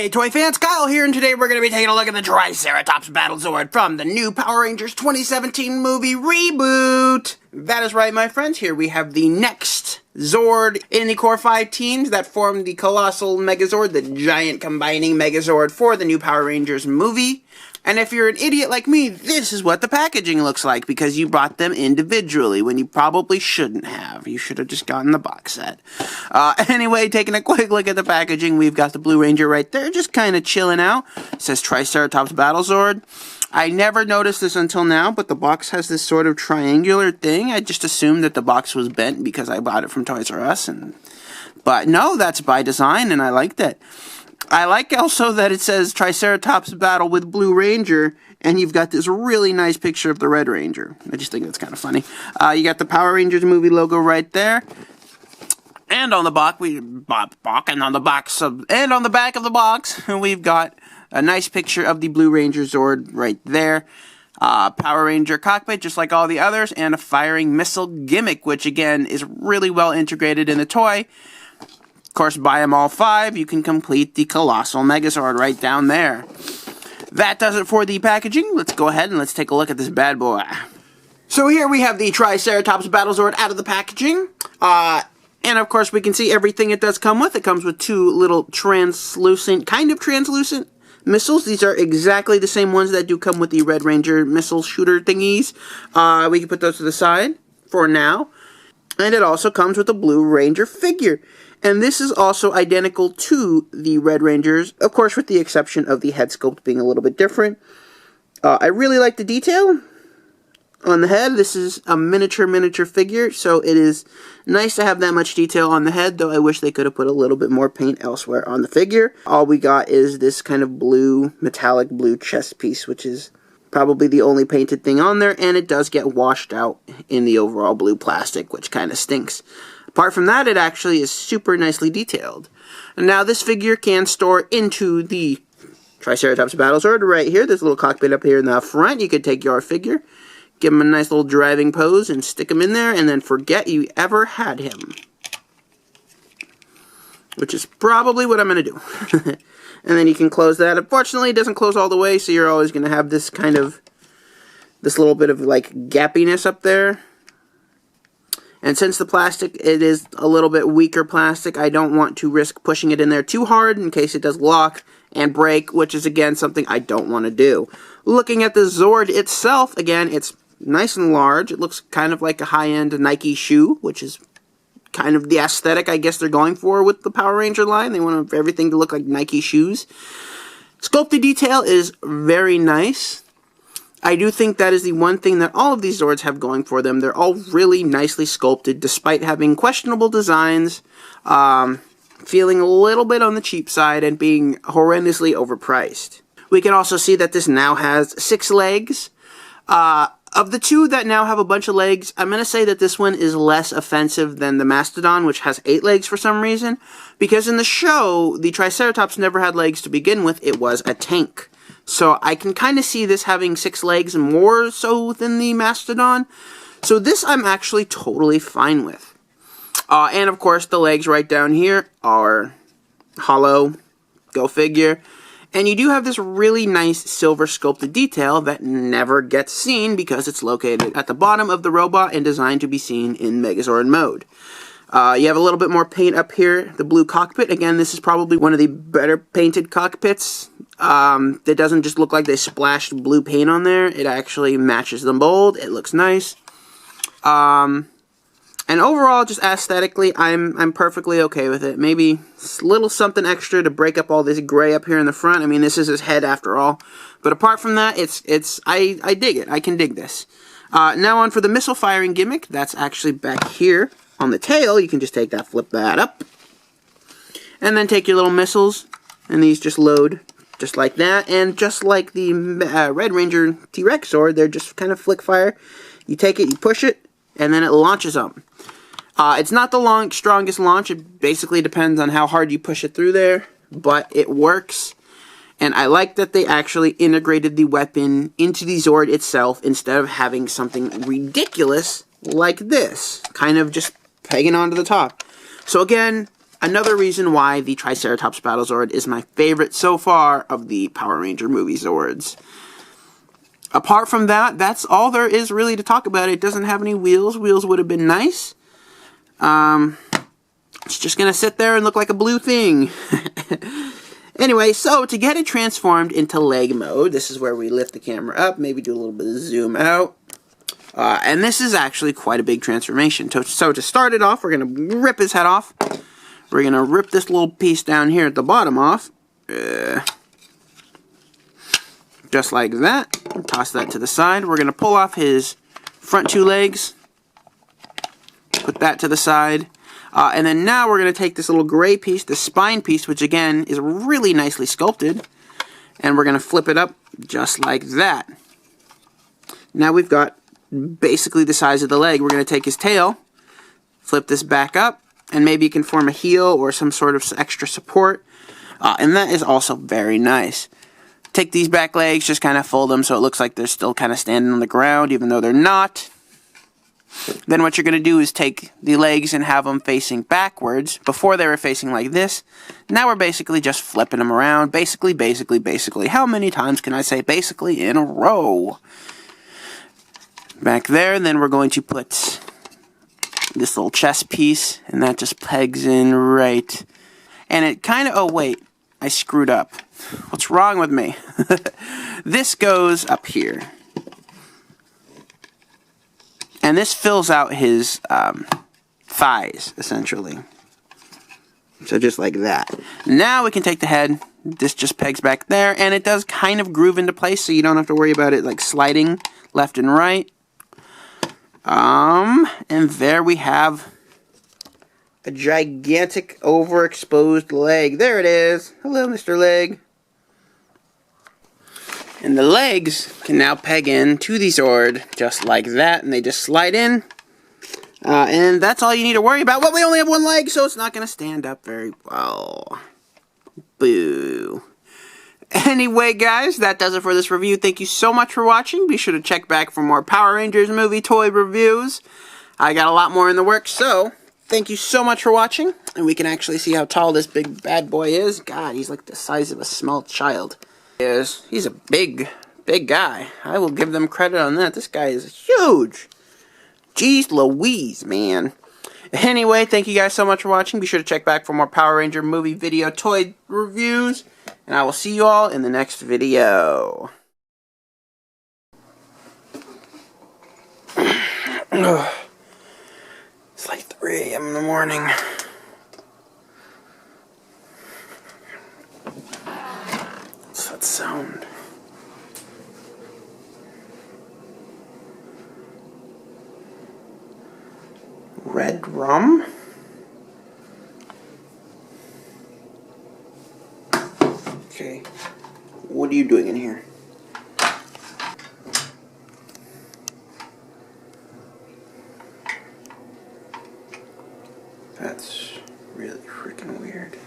Hey Toy fans, Kyle here, and today we're going to be taking a look at the Triceratops Battle Zord from the new Power Rangers 2017 movie reboot. That is right, my friends. Here we have the next Zord in the core 5 teams that form the colossal Megazord, the giant combining Megazord for the new Power Rangers movie. And if you're an idiot like me, this is what the packaging looks like, because you bought them individually when you probably shouldn't have. You should have just gotten the box set. Anyway, taking a quick look at the packaging, we've got the Blue Ranger right there, just kind of chilling out. It says Triceratops Battle Zord. I never noticed this until now, but the box has this sort of triangular thing. I just assumed that the box was bent because I bought it from Toys R Us. But no, that's by design, and I liked it. I like also that it says Triceratops Battle with Blue Ranger, and you've got this really nice picture of the Red Ranger. I just think that's kind of funny. You got the Power Rangers movie logo right there. And on the back, and on the back of the box, we've got a nice picture of the Blue Ranger Zord right there. Power Ranger cockpit, just like all the others, and a firing missile gimmick, which again is really well integrated in the toy. Of course, buy them all 5, you can complete the colossal Megazord right down there. That does it for the packaging. Let's go ahead and let's take a look at this bad boy. So here we have the Triceratops Battle Zord out of the packaging. And of course, we can see everything it does come with. It comes with 2 little translucent, kind of translucent missiles. These are exactly the same ones that do come with the Red Ranger missile shooter thingies. We can put those to the side for now. And it also comes with a Blue Ranger figure. And this is also identical to the Red Rangers, of course with the exception of the head sculpt being a little bit different. I really like the detail on the head. This is a miniature figure, so it is nice to have that much detail on the head, though I wish they could have put a little bit more paint elsewhere on the figure. All we got is this kind of blue, metallic blue chest piece, which is probably the only painted thing on there, and it does get washed out in the overall blue plastic, which kind of stinks. Apart from that, it actually is super nicely detailed. And now this figure can store into the Triceratops Battle Zord right here. There's a little cockpit up here in the front. You could take your figure, give him a nice little driving pose, and stick him in there, and then forget you ever had him. Which is probably what I'm going to do. And then you can close that. Unfortunately, it doesn't close all the way, so you're always going to have this kind of, this little bit of like gappiness up there. And since the plastic, it is a little bit weaker plastic, I don't want to risk pushing it in there too hard in case it does lock and break, which is again something I don't want to do. Looking at the Zord itself, again, it's nice and large. It looks kind of like a high-end Nike shoe, which is kind of the aesthetic I guess they're going for with the Power Ranger line. They want everything to look like Nike shoes. Sculpted detail is very nice. I do think that is the one thing that all of these Zords have going for them. They're all really nicely sculpted, despite having questionable designs, feeling a little bit on the cheap side, and being horrendously overpriced. We can also see that this now has 6 legs. Of the 2 that now have a bunch of legs, I'm going to say that this one is less offensive than the Mastodon, which has 8 legs for some reason. Because in the show, the Triceratops never had legs to begin with. It was a tank. So I can kind of see this having 6 legs more so than the Mastodon. So this I'm actually totally fine with. And of course the legs right down here are hollow. Go figure. And you do have this really nice silver sculpted detail that never gets seen because it's located at the bottom of the robot and designed to be seen in Megazord mode. You have a little bit more paint up here, the blue cockpit. Again, this is probably one of the better painted cockpits. It doesn't just look like they splashed blue paint on there. It actually matches them bold. It looks nice. And overall, just aesthetically, I'm perfectly okay with it. Maybe a little something extra to break up all this gray up here in the front. I mean, this is his head after all. But apart from that, I dig it. I can dig this. Now on for the missile firing gimmick. That's actually back here. On the tail, you can just take that, flip that up, and then take your little missiles, and these just load just like that, and just like the Red Ranger T-Rex Zord, they're just kind of flick fire. You take it, you push it, and then it launches them. It's not the strongest launch. It basically depends on how hard you push it through there, but it works. And I like that they actually integrated the weapon into the Zord itself instead of having something ridiculous like this, kind of just pegging onto the top. So again, Another reason why the Triceratops Battle Zord is my favorite so far of the Power Ranger movie Zords. Apart from that, that's all there is really to talk about. It doesn't have any wheels. Wheels would have been nice. It's just going to sit there and look like a blue thing. Anyway, so to get it transformed into leg mode, this is where we lift the camera up, maybe do a little bit of zoom out. And this is actually quite a big transformation. So to start it off, we're going to rip his head off. We're going to rip this little piece down here at the bottom off. Just like that. Toss that to the side. We're going to pull off his front two legs. Put that to the side. And then now we're going to take this little gray piece, the spine piece, which again is really nicely sculpted. And we're going to flip it up just like that. Now we've got basically the size of the leg. We're going to take his tail, flip this back up, and maybe you can form a heel or some sort of extra support. And that is also very nice. Take these back legs, just kind of fold them so it looks like they're still kind of standing on the ground, even though they're not. Then what you're going to do is take the legs and have them facing backwards. Before they were facing like this. Now we're basically just flipping them around. Basically. How many times can I say basically in a row? Back there, then we're going to put this little chest piece, and that just pegs in right. And it kind of, oh wait, I screwed up. What's wrong with me? This goes up here. And this fills out his thighs, essentially. So just like that. Now we can take the head. This just pegs back there, and it does kind of groove into place, so you don't have to worry about it like sliding left and right. And there we have a gigantic overexposed leg. There it is. Hello, Mr. Leg. And the legs can now peg in to the Zord just like that, and they just slide in. And that's all you need to worry about. Well, we only have one leg, so it's not going to stand up very well. Boo. Anyway, guys, that does it for this review. Thank you so much for watching. Be sure to check back for more Power Rangers movie toy reviews. I got a lot more in the works, so thank you so much for watching. And we can actually see how tall this big bad boy is. God, he's like the size of a small child. He's a big guy. I will give them credit on that. This guy is huge. Jeez Louise, man. Anyway, thank you guys so much for watching. Be sure to check back for more Power Ranger movie video toy reviews. And I will see you all in the next video. It's like 3 a.m. in the morning. What's that sound? Red rum? Okay, what are you doing in here? That's really freaking weird.